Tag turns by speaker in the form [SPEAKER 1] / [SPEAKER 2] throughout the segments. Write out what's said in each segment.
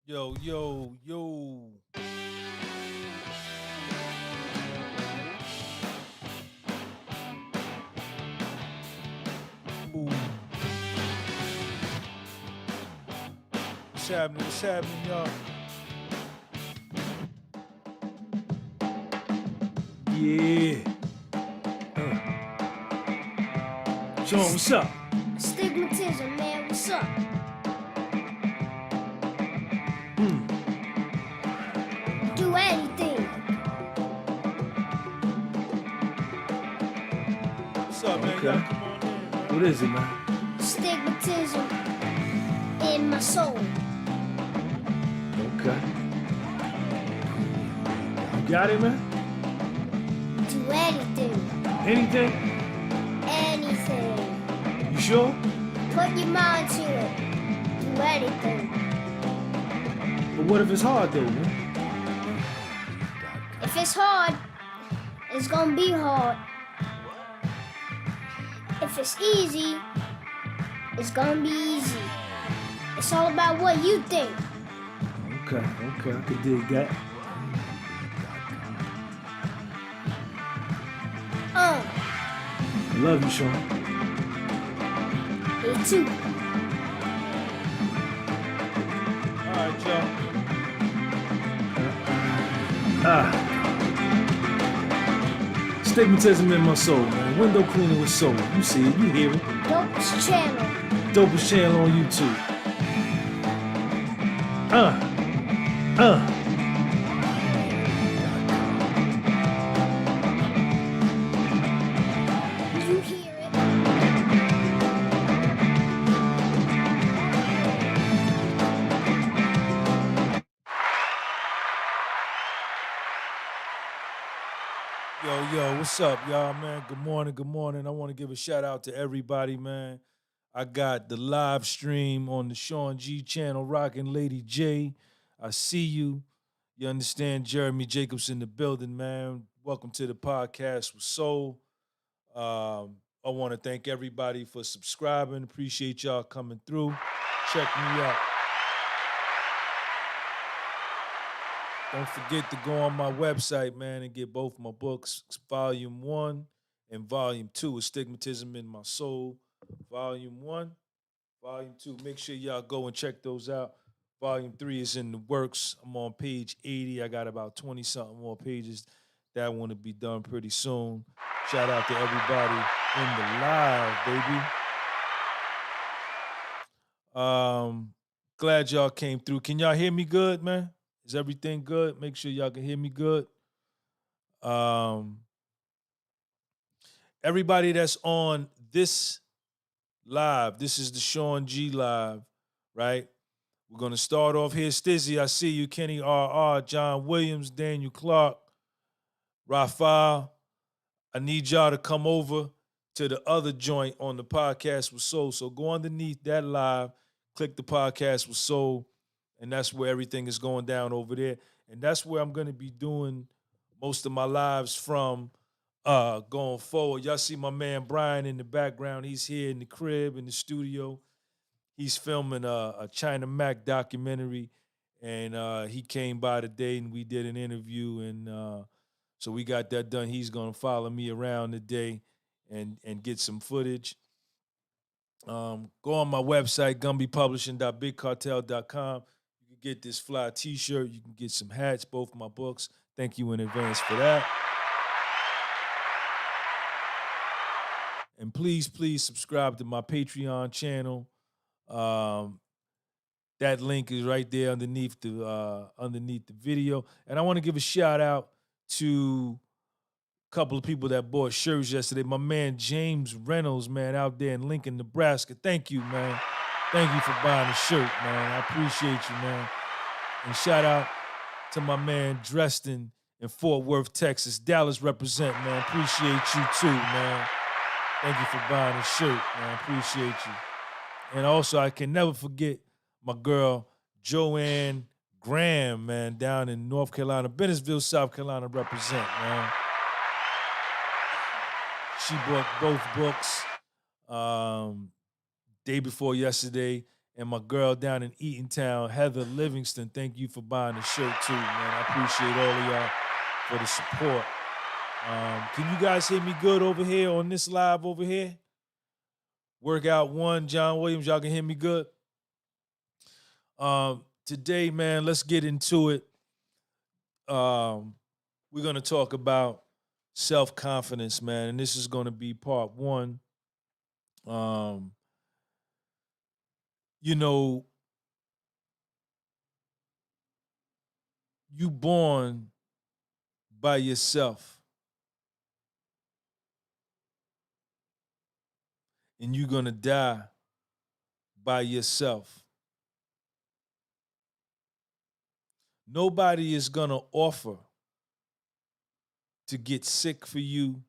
[SPEAKER 1] Yo, yo, yo. Ooh. What's happening? What's happening, y'all? Yeah. Sean, what's up?
[SPEAKER 2] Stigmatism, man, what's up? Do anything.
[SPEAKER 1] What's up, man?
[SPEAKER 3] Okay.
[SPEAKER 1] Y'all come on in, man.
[SPEAKER 3] What is it, man?
[SPEAKER 2] Stigmatism in my soul.
[SPEAKER 3] Okay. You got it, man?
[SPEAKER 2] Do anything.
[SPEAKER 3] Anything?
[SPEAKER 2] Anything.
[SPEAKER 3] You sure?
[SPEAKER 2] Put your mind to it. Do anything.
[SPEAKER 3] But what if it's hard, though, man?
[SPEAKER 2] If it's hard, it's gonna be hard. If it's easy, it's gonna be easy. It's all about what you think.
[SPEAKER 3] Okay, I can dig that. I love you, Sean.
[SPEAKER 2] Me too.
[SPEAKER 1] All right, y'all.
[SPEAKER 3] Stigmatism in my soul, man. Window cleaner with soul. You see it, you hear it.
[SPEAKER 2] Dopest channel.
[SPEAKER 3] Dopest channel on YouTube.
[SPEAKER 2] You hear it.
[SPEAKER 1] Yo, what's up, y'all, man? Good morning, good morning. I want to give a shout out to everybody, man. I got the live stream on the Sean G channel, Rockin' Lady J. I see you. You understand? Jeremy Jacobs in the building, man. Welcome to the podcast with Soul. I want to thank everybody for subscribing. Appreciate y'all coming through. Check me out. Don't forget to go on my website, man, and get both my books, Volume 1 and Volume 2, Stigmatism in My Soul. Volume 1, Volume 2. Make sure y'all go and check those out. Volume 3 is in the works. I'm on page 80. I got about 20-something more pages that want to be done pretty soon. Shout out to everybody in the live, baby. Glad y'all came through. Can y'all hear me good, man? Is everything good? Make sure y'all can hear me good. Everybody that's on this live, this is the Sean G live, right? We're gonna start off here. Stizzy, I see you. Kenny R.R., John Williams, Daniel Clark, Raphael. I need y'all to come over to the other joint on the podcast with Soul. So go underneath that live, click the podcast with Soul, and that's where everything is going down over there. And that's where I'm going to be doing most of my lives from going forward. Y'all see my man Brian in the background. He's here in the crib, in the studio. He's filming a China Mac documentary, and he came by today, and we did an interview, and so we got that done. He's going to follow me around today and get some footage. Go on my website, gunbypublishing.bigcartel.com. You can get this fly t-shirt. You can get some hats, both my books. Thank you in advance for that. And please subscribe to my Patreon channel. That link is right there underneath the video. And I want to give a shout out to a couple of people that bought shirts yesterday. My man James Reynolds, man, out there in Lincoln, Nebraska. Thank you, man. Thank you for buying a shirt, man. I appreciate you, man. And shout out to my man Dresden in Fort Worth, Texas. Dallas represent, man. Appreciate you too, man. Thank you for buying a shirt, man. Appreciate you. And also, I can never forget my girl Joanne Graham, man, down in North Carolina, Bennettsville, South Carolina, represent, man. She bought both books day before yesterday, And my girl down in Eatontown, Heather Livingston, thank you for buying the shirt too, man. I appreciate all of y'all for the support. Can you guys hear me good over here on this live over here? Workout 1, John Williams, y'all can hear me good? Today, man, let's get into it. We're going to talk about self-confidence, man, and this is going to be part 1. You know, you born by yourself, and you're going to die by yourself. Nobody is going to offer to get sick for you,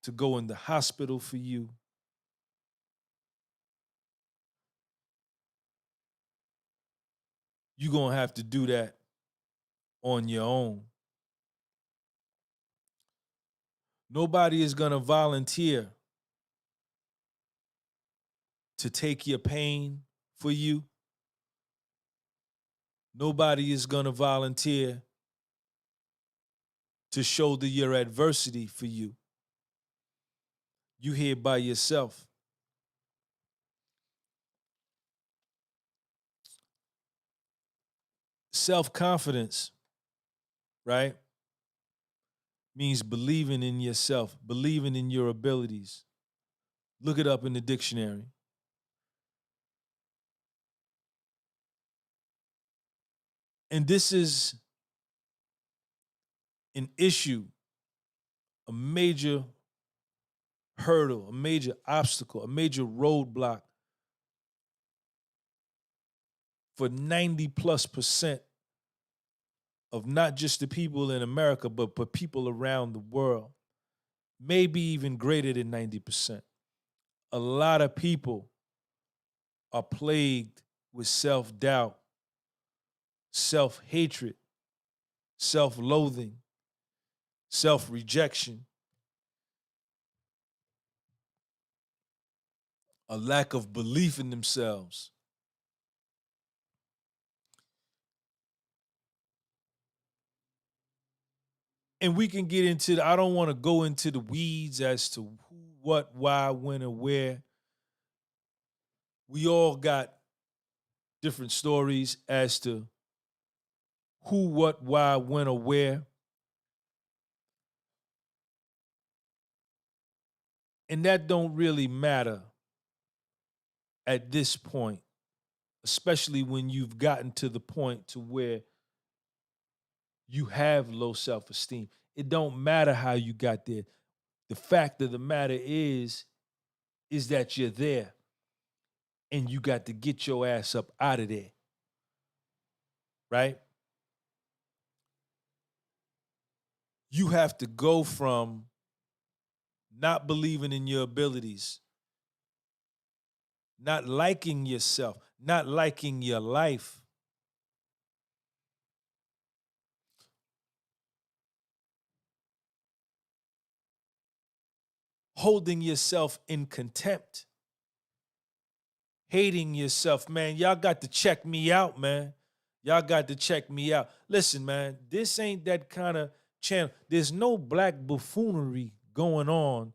[SPEAKER 1] to go in the hospital for you. You're going to have to do that on your own. Nobody is going to volunteer to take your pain for you. Nobody is going to volunteer to shoulder your adversity for you. You here by yourself. Self-confidence, right, means believing in yourself, believing in your abilities. Look it up in the dictionary. And this is an issue, a major hurdle, a major obstacle, a major roadblock for 90+% of not just the people in America, but people around the world, maybe even greater than 90%. A lot of people are plagued with self-doubt, self-hatred, self-loathing, self-rejection, a lack of belief in themselves. And we can get into I don't want to go into the weeds as to who, what, why, when, and where. We all got different stories as to who, what, why, when, or where. And that don't really matter at this point, especially when you've gotten to the point to where you have low self-esteem. It don't matter how you got there. The fact of the matter is that you're there and you got to get your ass up out of there, right? You have to go from not believing in your abilities, not liking yourself, not liking your life, holding yourself in contempt, hating yourself. Man, y'all got to check me out, man. Y'all got to check me out. Listen, man, this ain't that kind of channel. There's no black buffoonery going on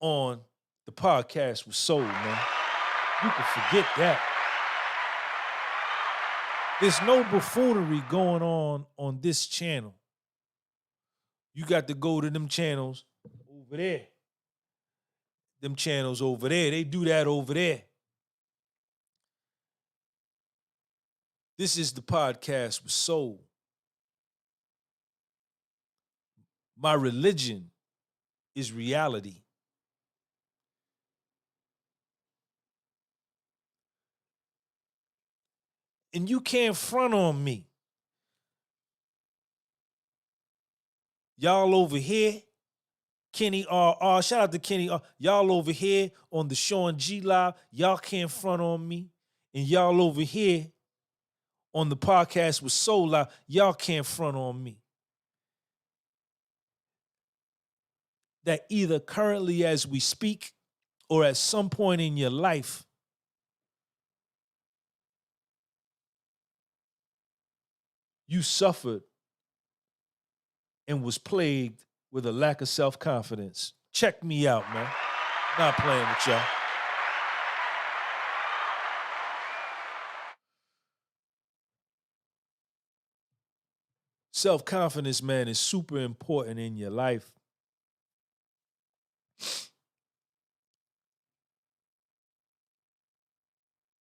[SPEAKER 1] the podcast with Soul, man. You can forget that. There's no buffoonery going on this channel. You got to go to them channels over there. Them channels over there. They do that over there. This is the podcast with Soul. My religion is reality. And you can't front on me. Y'all over here, Kenny RR, shout out to Kenny R. Y'all over here on the Sean G Live, y'all can't front on me. And y'all over here on the podcast with Soul Live, y'all can't front on me. That either currently as we speak or at some point in your life, you suffered and was plagued with a lack of self-confidence. Check me out, man. Not playing with y'all. Self-confidence, man, is super important in your life.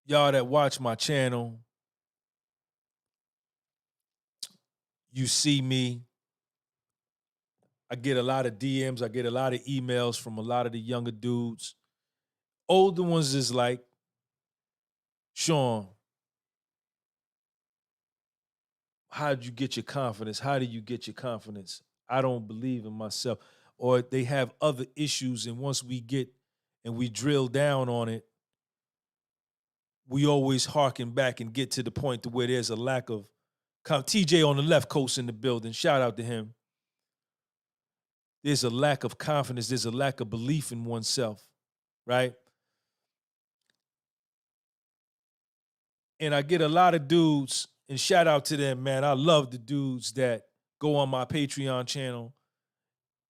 [SPEAKER 1] Y'all that watch my channel, you see me. I get a lot of DMs. I get a lot of emails from a lot of the younger dudes. Older ones is like, Sean, how'd you get your confidence? How do you get your confidence? I don't believe in myself. Or they have other issues, and once we get and we drill down on it, we always harken back and get to the point to where there's a lack of TJ on the left coast in the building. Shout out to him. There's a lack of confidence. There's a lack of belief in oneself, right? And I get a lot of dudes, and shout out to them, man. I love the dudes that go on my Patreon channel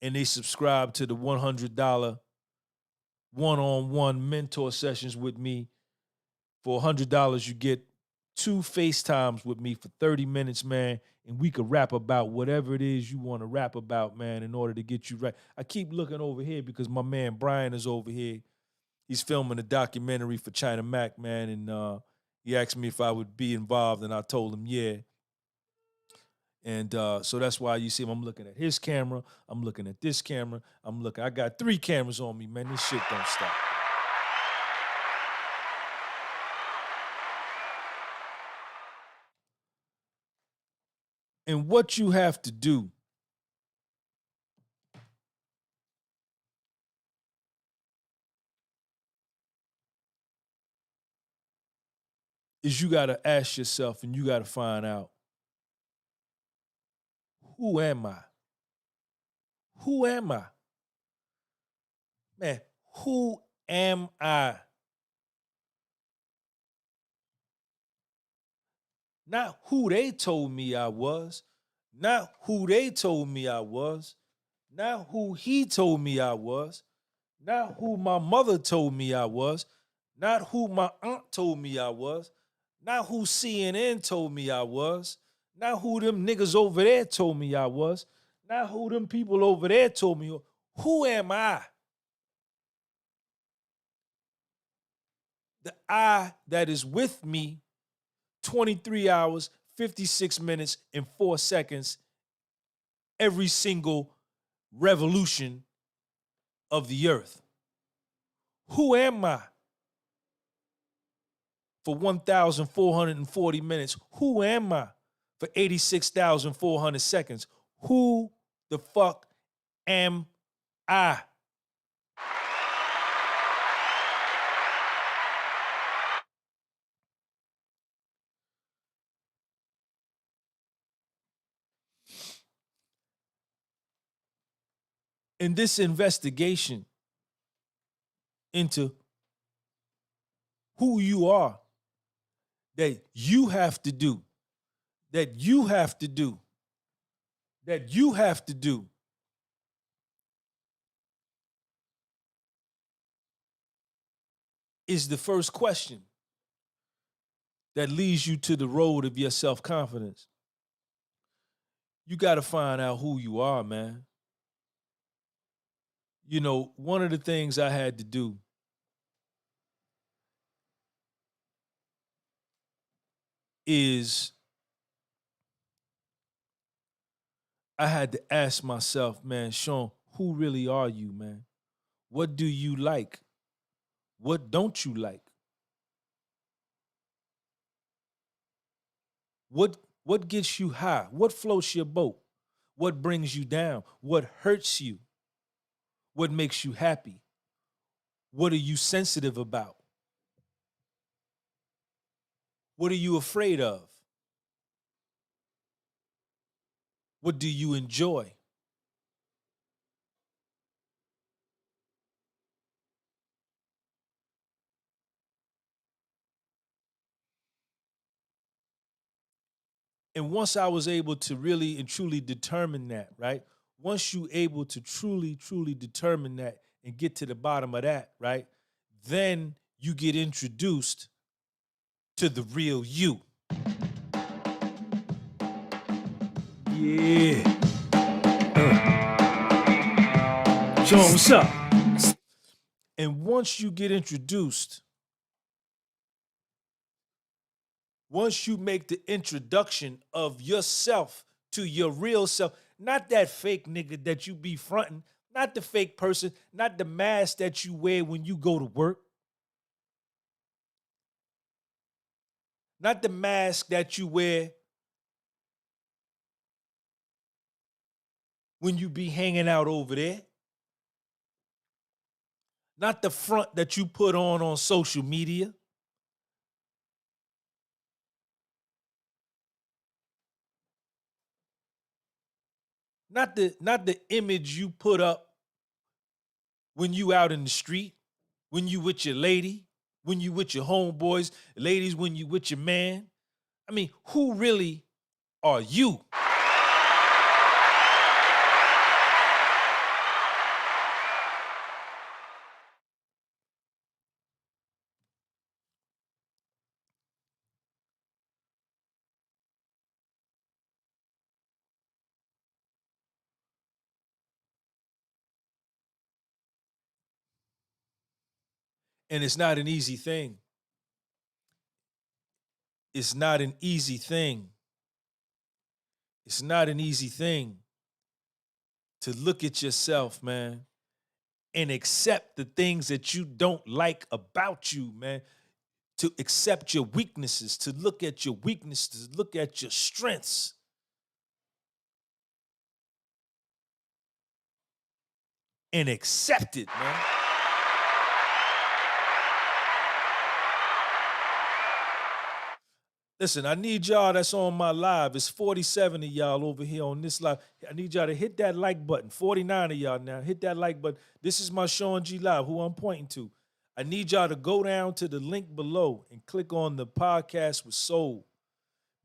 [SPEAKER 1] and they subscribe to the $100 one-on-one mentor sessions with me. For $100, you get 2 FaceTimes with me for 30 minutes, man, and we could rap about whatever it is you want to rap about, man, in order to get you right. I keep looking over here because my man Brian is over here. He's filming a documentary for China Mac, man, and he asked me if I would be involved, and I told him yeah. And so that's why you see him. I'm looking at his camera. I'm looking at this camera. I got 3 cameras on me, man. This shit don't stop. And what you have to do is you got to ask yourself and you got to find out, who am I? Who am I? Man, who am I? Not who they told me I was. Not who they told me I was. Not who he told me I was. Not who my mother told me I was. Not who my aunt told me I was. Not who CNN told me I was. Not who them niggas over there told me I was. Not who them people over there told me. Who am I? The I that is with me 23 hours, 56 minutes, and 4 seconds every single revolution of the earth. Who am I? For 1,440 minutes. Who am I? For 86,400 seconds. Who the fuck am I? In this investigation into who you are, that you have to do, that you have to do, that you have to do, is the first question that leads you to the road of your self-confidence. You got to find out who you are, man. You know, one of the things I had to do is I had to ask myself, man, Sean, who really are you, man? What do you like? What don't you like? What gets you high? What floats your boat? What brings you down? What hurts you? What makes you happy? What are you sensitive about? What are you afraid of? What do you enjoy? And once I was able to really and truly determine that, right? Once you able to truly, truly determine that and get to the bottom of that, right? Then you get introduced to the real you.
[SPEAKER 3] Yeah. Sean, what's up?
[SPEAKER 1] And once you get introduced, once you make the introduction of yourself to your real self, not that fake nigga that you be fronting, not the fake person, not the mask that you wear when you go to work, not the mask that you wear when you be hanging out over there, not the front that you put on social media. Not the image you put up when you out in the street, when you with your lady, when you with your homeboys, ladies, when you with your man. I mean, who really are you? And it's not an easy thing. It's not an easy thing. It's not an easy thing to look at yourself, man, and accept the things that you don't like about you, man. To accept your weaknesses, to look at your weaknesses, to look at your strengths. And accept it, man. Listen, I need y'all that's on my live. It's 47 of y'all over here on this live. I need y'all to hit that like button. 49 of y'all now. Hit that like button. This is my Sean G Live, who I'm pointing to. I need y'all to go down to the link below and click on the podcast with Soul.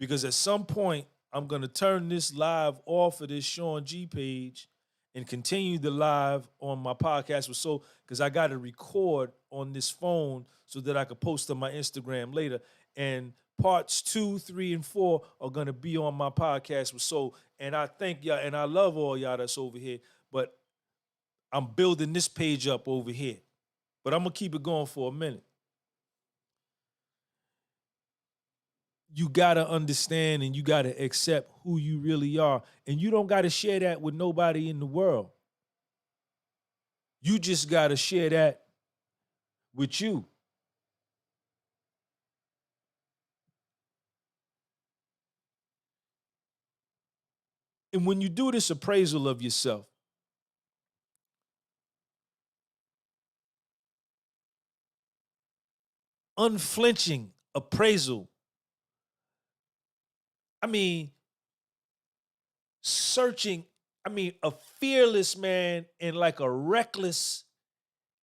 [SPEAKER 1] Because at some point, I'm going to turn this live off of this Sean G page and continue the live on my podcast with Soul, because I got to record on this phone so that I could post on my Instagram later. And parts 2, 3, and 4 are going to be on my podcast with Soul. And I thank y'all, and I love all y'all that's over here, but I'm building this page up over here. But I'm going to keep it going for a minute. You got to understand and you got to accept who you really are. And you don't got to share that with nobody in the world. You just got to share that with you. And when you do this appraisal of yourself, unflinching appraisal, I mean, searching, I mean, a fearless man and like a reckless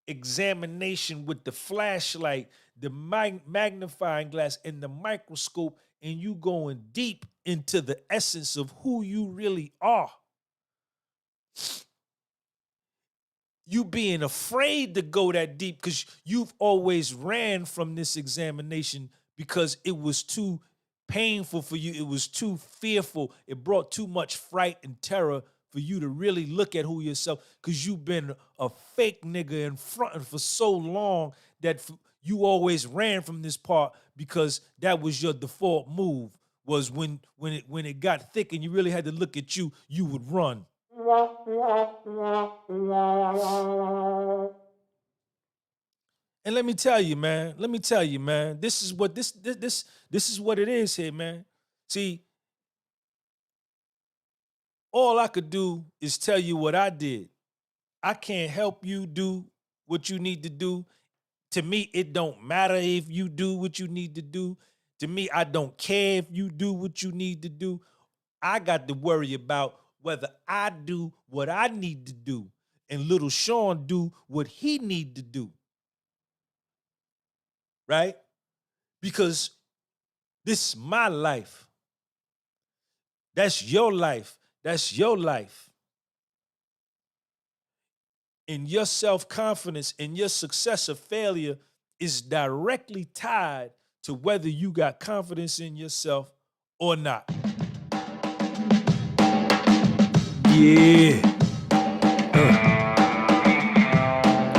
[SPEAKER 1] examination with the flashlight, the magnifying glass, and the microscope, and you going deep into the essence of who you really are. You being afraid to go that deep because you've always ran from this examination because it was too painful for you. It was too fearful. It brought too much fright and terror for you to really look at who yourself, because you've been a fake nigga in front for so long that you always ran from this part because that was your default move, was when it got thick and you really had to look at you, you would run. And let me tell you, man, this is what this is what it is here, man. See, all I could do is tell you what I did. I can't help you do what you need to do. To me, it don't matter if you do what you need to do. To me, I don't care if you do what you need to do. I got to worry about whether I do what I need to do and little Sean do what he need to do. Right? Because this is my life. That's your life. That's your life. And your self-confidence and your success or failure is directly tied to whether you got confidence in yourself or not.
[SPEAKER 3] Yeah.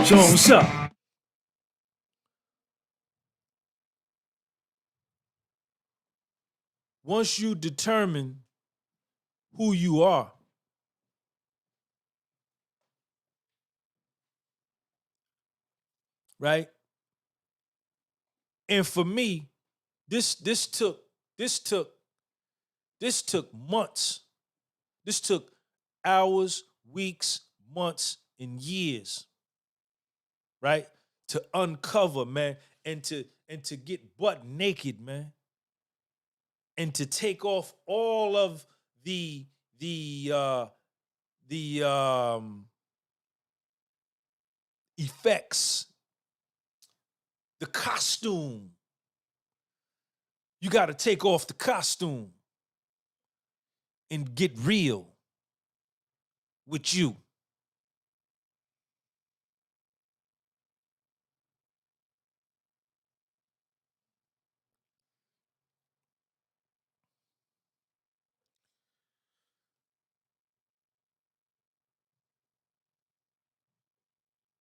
[SPEAKER 3] Sean, what's up?
[SPEAKER 1] Once you determine who you are, right? And for me, this took months. This took hours, weeks, months, and years, right? To uncover, man, and to get butt naked, man. And to take off all of the effects, the costume. You got to take off the costume and get real with you.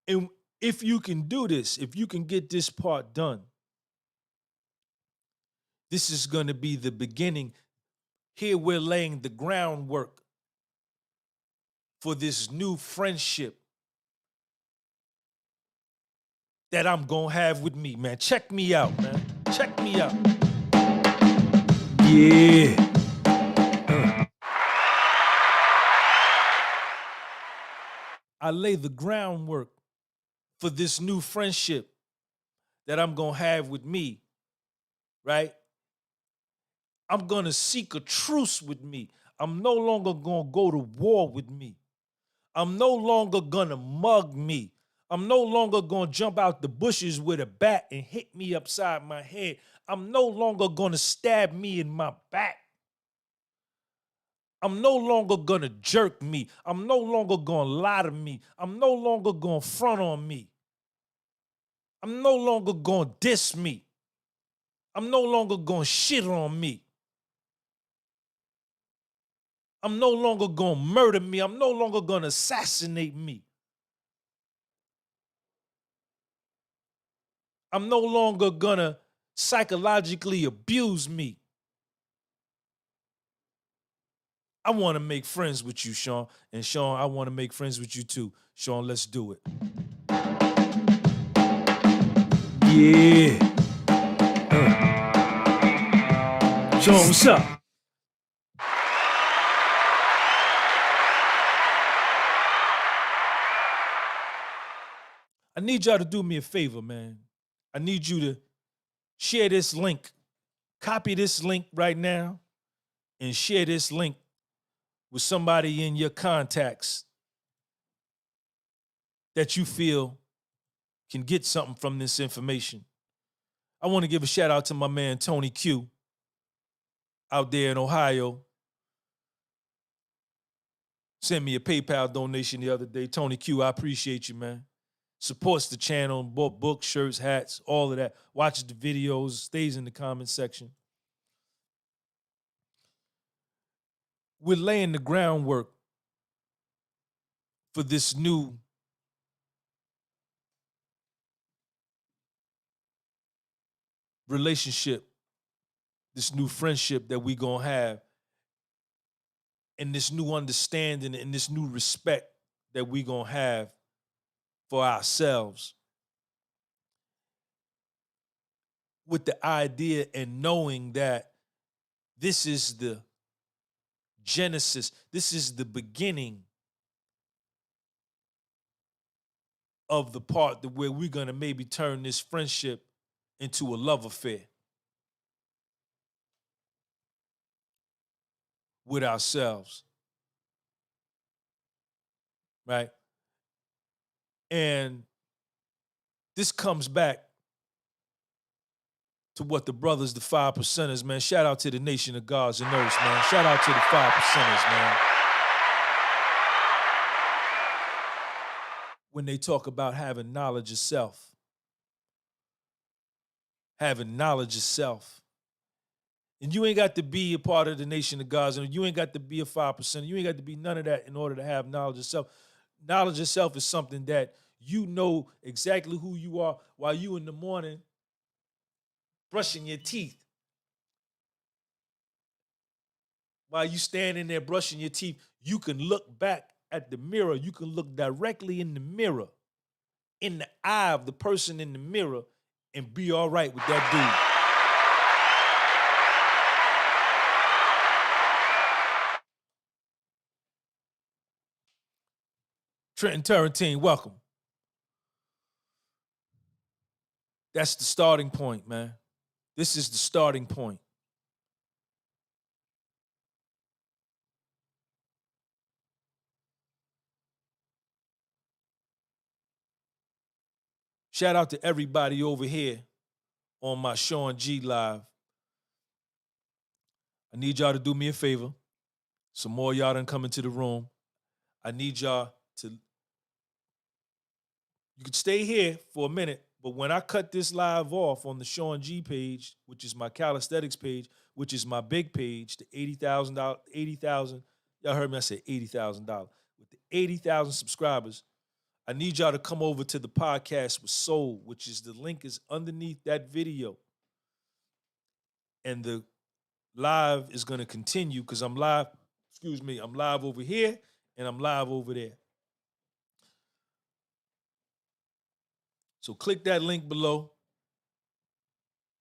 [SPEAKER 1] And if you can do this, if you can get this part done, this is going to be the beginning. Here we're laying the groundwork for this new friendship that I'm going to have with me, man. Check me out, man. Check me out.
[SPEAKER 3] Yeah.
[SPEAKER 1] I lay the groundwork for this new friendship that I'm going to have with me, right? I'm going to seek a truce with me. I'm no longer going to go to war with me. I'm no longer going to mug me. I'm no longer going to jump out the bushes with a bat and hit me upside my head. I'm no longer going to stab me in my back. I'm no longer going to jerk me. I'm no longer going to lie to me. I'm no longer going to front on me. I'm no longer going to diss me. I'm no longer going to shit on me. I'm no longer going to murder me. I'm no longer going to assassinate me. I'm no longer going to psychologically abuse me. I want to make friends with you, Sean. And Sean, I want to make friends with you too. Sean, let's do it.
[SPEAKER 3] Yeah. Sean, what's up?
[SPEAKER 1] I need y'all to do me a favor, man. I need you to share this link. Copy this link right now and share this link with somebody in your contacts that you feel can get something from this information. I want to give a shout out to my man Tony Q out there in Ohio. Sent me a PayPal donation the other day. Tony Q, I appreciate you, man. Supports the channel, bought books, shirts, hats, all of that. Watches the videos, stays in the comment section. We're laying the groundwork for this new relationship, this new friendship that we gonna have, and this new understanding and this new respect that we gonna have for ourselves. With the idea and knowing that this is the genesis, this is the beginning of the part that where we're gonna maybe turn this friendship into a love affair with ourselves, right? And this comes back to what the brothers, the 5%ers, man. Shout out to the nation of gods and earths, man. Shout out to the 5%ers, man. When they talk about having knowledge of self, having knowledge of self. And you ain't got to be a part of the nation of gods, and you ain't got to be a 5%. You ain't got to be none of that in order to have knowledge of self. Knowledge of self is something that you know exactly who you are while you in the morning brushing your teeth. While you standing there brushing your teeth, you can look back at the mirror. You can look directly in the mirror, in the eye of the person in the mirror, and be all right with that dude. Trenton Tarantine, welcome. That's the starting point, man. This is the starting point. Shout out to everybody over here on my Sean G Live. I need y'all to do me a favor. Some more y'all done come into the room. I need y'all to, you could stay here for a minute, but when I cut this live off on the Sean G page, which is my calisthenics page, which is my big page, the $80,000, y'all heard me, I said $80,000. With the 80,000 subscribers, I need y'all to come over to the podcast with Soul, which is the link is underneath that video. And the live is going to continue because I'm live, I'm live over here and I'm live over there. So click that link below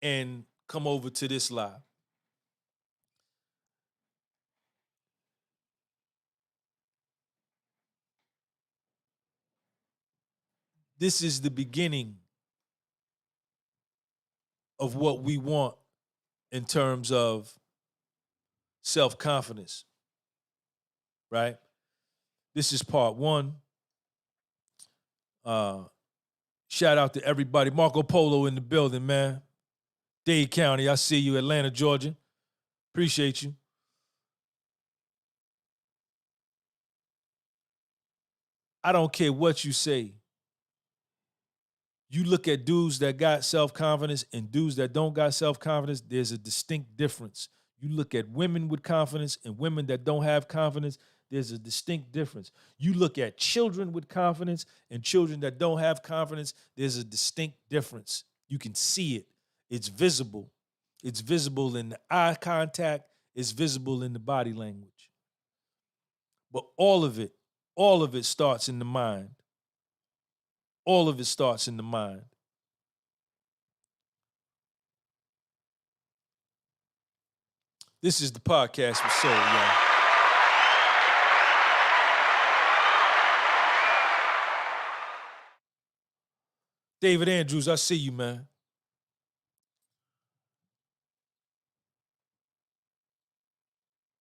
[SPEAKER 1] and come over to this live. This is the beginning of what we want in terms of self-confidence, right? This is part one. Shout out to everybody. Marco Polo in the building, man. Dade County, I see you. Atlanta, Georgia. Appreciate you. I don't care what you say. You look at dudes that got self-confidence and dudes that don't got self-confidence, there's a distinct difference. You look at women with confidence and women that don't have confidence, there's a distinct difference. You look at children with confidence and children that don't have confidence, there's a distinct difference. You can see it. It's visible. It's visible in the eye contact. It's visible in the body language. But all of it starts in the mind. All of it starts in the mind. This is the podcast with Soul, y'all. David Andrews, I see you, man.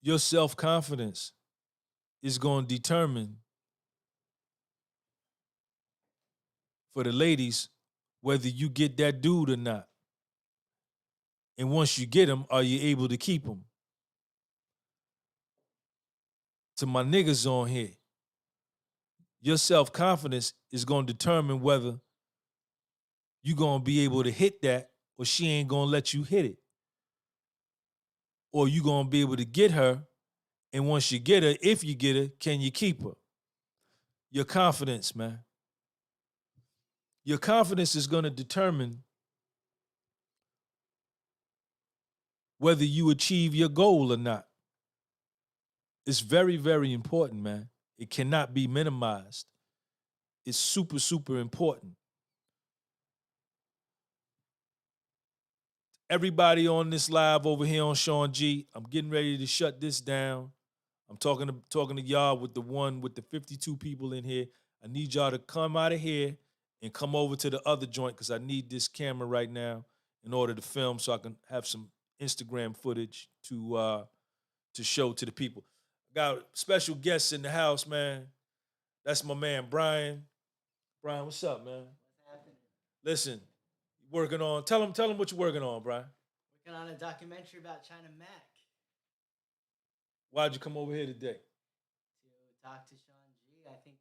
[SPEAKER 1] Your self-confidence is going to determine for the ladies whether you get that dude or not. And once you get him, are you able to keep him? To my niggas on here, your self-confidence is going to determine whether you're going to be able to hit that or she ain't going to let you hit it. Or you going to be able to get her, and once you get her, if you get her, can you keep her? Your confidence, man. Your confidence is going to determine whether you achieve your goal or not. It's very, very important, man. It cannot be minimized. It's super, super important. Everybody on this live over here on Sean G, I'm getting ready to shut this down. I'm talking to y'all with the one with the 52 people in here. I need y'all to come out of here and come over to the other joint because I need this camera right now in order to film so I can have some Instagram footage to show to the people. Got special guests in the house, man. That's my man, Brian. Brian, what's up, man? What's happening? Listen, Working on. Tell them what you're working on, Brian.
[SPEAKER 4] Working on a documentary about China Mac.
[SPEAKER 1] Why'd you come over here today?
[SPEAKER 4] To talk to Sean G. I think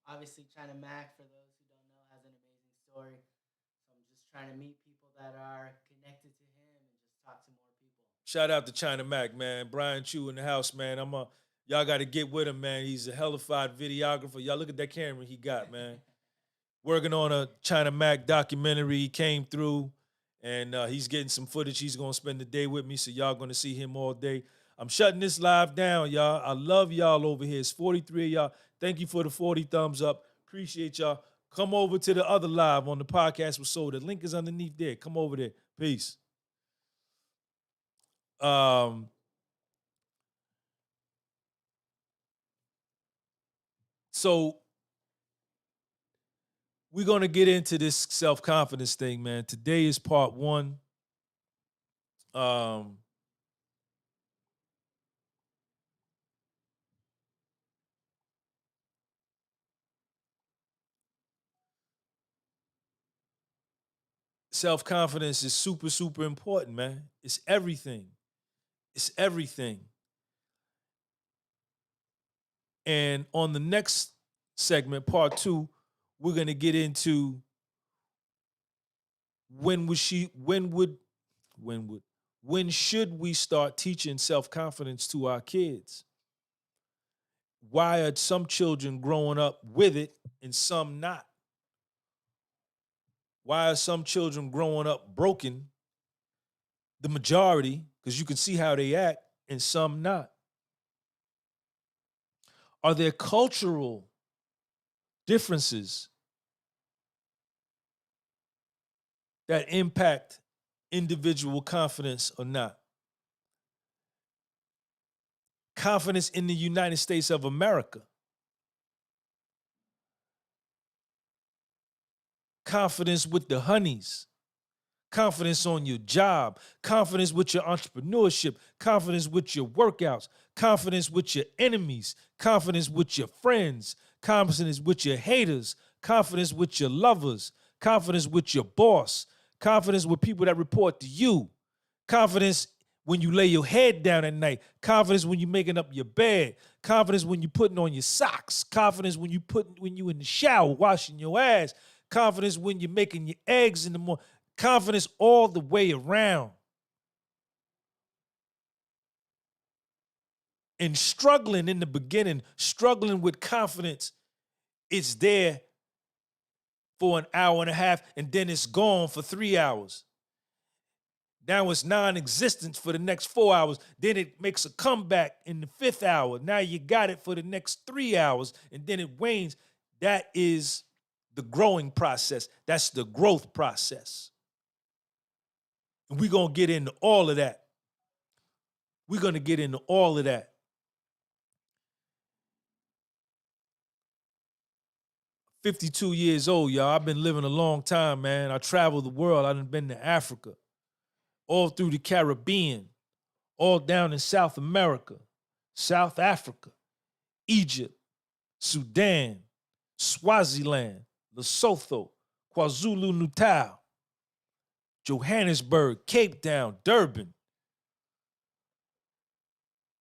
[SPEAKER 4] obviously China Mac, for those who don't know, has an amazing story. So I'm just trying to meet people that are connected to him and just talk to more people.
[SPEAKER 1] Shout out to China Mac, man. Brian Chu in the house, man. Y'all got to get with him, man. He's a hellified videographer. Y'all look at that camera he got, man. Working on a China Mac documentary. He came through, and he's getting some footage. He's going to spend the day with me, so y'all going to see him all day. I'm shutting this live down, y'all. I love y'all over here. It's 43 of y'all. Thank you for the 40 thumbs up. Appreciate y'all. Come over to the other live on the podcast with Soul. The link is underneath there. Come over there. Peace. So we're going to get into this self-confidence thing, man. Today is part one. Self-confidence is super, super important, man. It's everything. It's everything. And on the next segment, part two, we're going to get into when should we start teaching self-confidence to our kids? Why are some children growing up with it and some not? Why are some children growing up broken, the majority, because you can see how they act, and some not? Are there cultural differences that impact individual confidence or not? Confidence in the United States of America. Confidence with the honeys. Confidence on your job. Confidence with your entrepreneurship. Confidence with your workouts. Confidence with your enemies. Confidence with your friends. Confidence with your haters. Confidence with your lovers. Confidence with your boss. Confidence with people that report to you. Confidence when you lay your head down at night. Confidence when you're making up your bed. Confidence when you're putting on your socks. Confidence when you in the shower washing your ass. Confidence when you're making your eggs in the morning. Confidence all the way around. And struggling in the beginning, struggling with confidence, it's there for an hour and a half, and then it's gone for 3 hours. Now it's non-existent for the next 4 hours. Then it makes a comeback in the 5th hour. Now you got it for the next 3 hours, and then it wanes. That is the growing process. That's the growth process. And we're going to get into all of that. We're going to get into all of that. 52 years old, y'all. I've been living a long time, man. I traveled the world. I done been to Africa, all through the Caribbean, all down in South America, South Africa, Egypt, Sudan, Swaziland, Lesotho, KwaZulu-Natal, Johannesburg, Cape Town, Durban,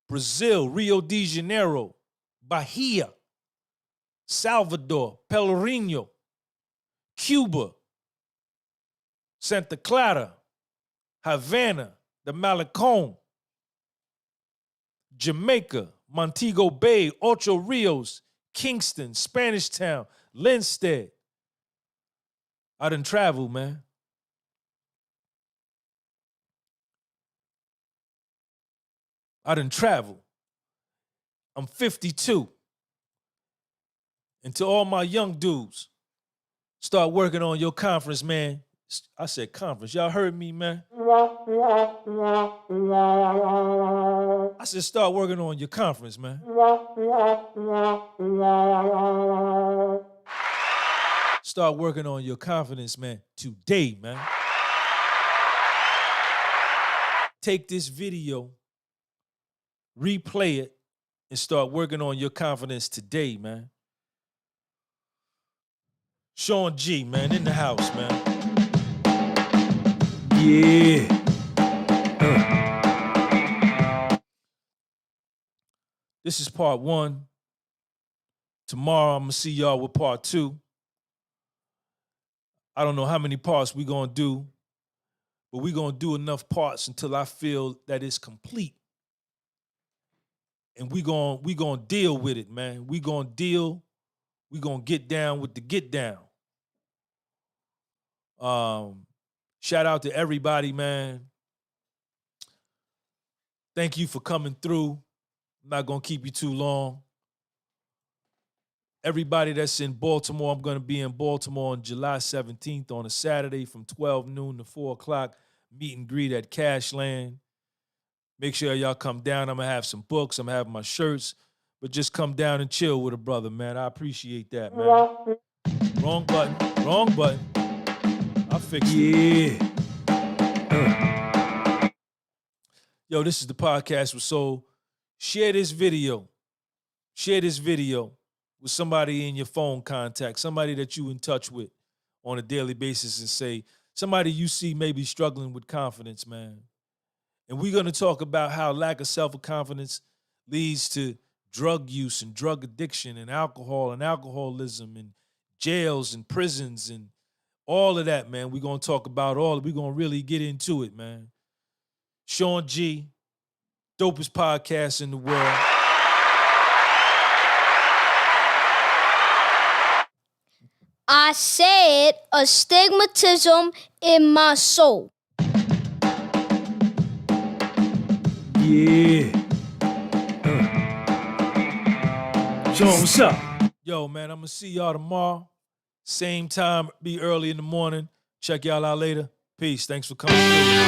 [SPEAKER 1] Brazil, Rio de Janeiro, Bahia, Salvador, Pelourinho, Cuba, Santa Clara, Havana, the Malecón, Jamaica, Montego Bay, Ocho Rios, Kingston, Spanish Town, Linstead. I done traveled, man. I done traveled. I'm 52. And to all my young dudes, start working on your conference, man. I said conference. Y'all heard me, man? I said start working on your conference, man. Start working on your confidence, man, today, man. Take this video, replay it, and start working on your confidence today, man. Sean G, man, in the house, man.
[SPEAKER 3] Yeah.
[SPEAKER 1] This is part 1. Tomorrow I'm gonna see y'all with part 2. I don't know how many parts we gonna do, but we gonna do enough parts until I feel that it's complete. And we gonna deal with it, man. We gonna get down with the get down. Shout out to everybody, man. Thank you for coming through. I'm not gonna keep you too long. Everybody that's in Baltimore, I'm gonna be in Baltimore on July 17th on a Saturday from 12 noon to 4 o'clock. Meet and greet at Cashland. Make sure y'all come down. I'm gonna have some books. I'm gonna have my shirts. But just come down and chill with a brother, man. I appreciate that, man. Wrong button. Wrong button. I'll fix it.
[SPEAKER 3] Yeah.
[SPEAKER 1] Yo, this is the Podcast with Soul. Share this video. Share this video with somebody in your phone contact, somebody that you in touch with on a daily basis, and say, somebody you see maybe struggling with confidence, man. And we're going to talk about how lack of self-confidence leads to drug use and drug addiction and alcohol and alcoholism and jails and prisons and all of that, man. We're going to talk about all of it. We're going to really get into it, man. Sean G, dopest podcast in the world.
[SPEAKER 2] I said astigmatism in my soul.
[SPEAKER 3] Yeah. Sean, what's up?
[SPEAKER 1] Yo, man, I'm going to see y'all tomorrow. Same time, be early in the morning. Check y'all out later. Peace. Thanks for coming through.